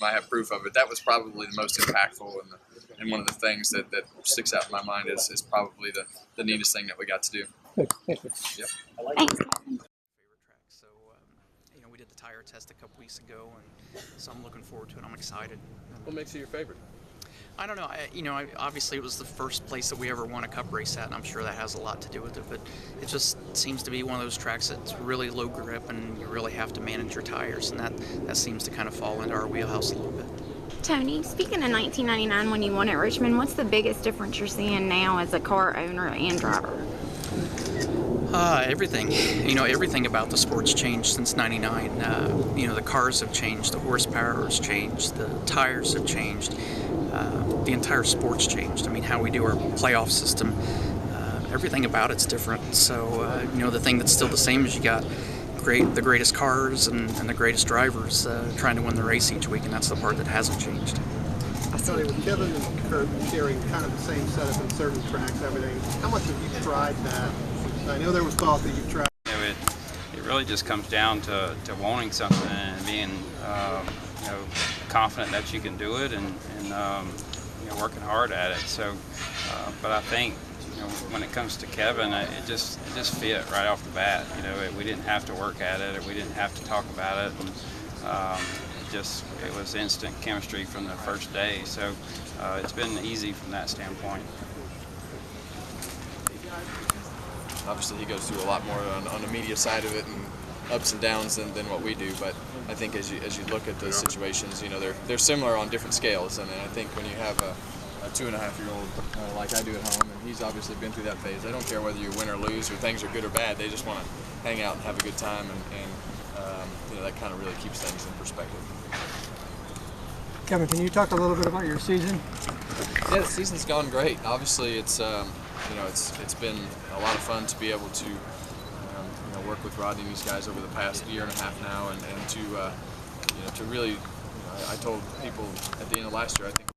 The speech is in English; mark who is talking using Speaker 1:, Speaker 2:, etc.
Speaker 1: I have proof of it. That was probably the most impactful, and one of the things that sticks out in my mind is probably the neatest thing that we got to do.
Speaker 2: Good. Thank you.
Speaker 1: Yep.
Speaker 3: Thanks.
Speaker 4: So, we did the tire test a couple weeks ago, and so I'm looking forward to it. I'm excited.
Speaker 5: What makes it your favorite?
Speaker 4: I don't know. Obviously it was the first place that we ever won a cup race at, and I'm sure that has a lot to do with it. But it just seems to be one of those tracks that's really low grip, and you really have to manage your tires, and that seems to kind of fall into our wheelhouse a little bit.
Speaker 3: Tony, speaking of 1999 when you won at Richmond, what's the biggest difference you're seeing now as a car owner and driver?
Speaker 4: Everything. Everything about the sport's changed since '99. The cars have changed, the horsepower has changed, the tires have changed, the entire sport's changed. How we do our playoff system, everything about it's different. So, the thing that's still the same is you got the greatest cars and the greatest drivers trying to win the race each week, and that's the part that hasn't changed.
Speaker 2: Tony, with Kevin and Kurt sharing kind of the same setup in certain tracks, everything, how much have you tried that? I know there was thought that you tried.
Speaker 6: It really just comes down to wanting something and being confident that you can do it and working hard at it. So, but I think when it comes to Kevin, it just fit right off the bat. We didn't have to work at it, or we didn't have to talk about it, and it was instant chemistry from the first day. So it's been easy from that standpoint.
Speaker 1: Obviously, he goes through a lot more on the media side of it and ups and downs than what we do. But I think as you look at those situations, they're similar on different scales. And I think when you have a 2.5-year-old like I do at home, and he's obviously been through that phase. They don't care whether you win or lose or things are good or bad. They just want to hang out and have a good time, and that kind of really keeps things in perspective.
Speaker 2: Kevin, can you talk a little bit about your season?
Speaker 1: Yeah, the season's gone great. Obviously, it's been a lot of fun to be able to work with Rodney and these guys over the past year and a half now, and to really, I told people at the end of last year, I think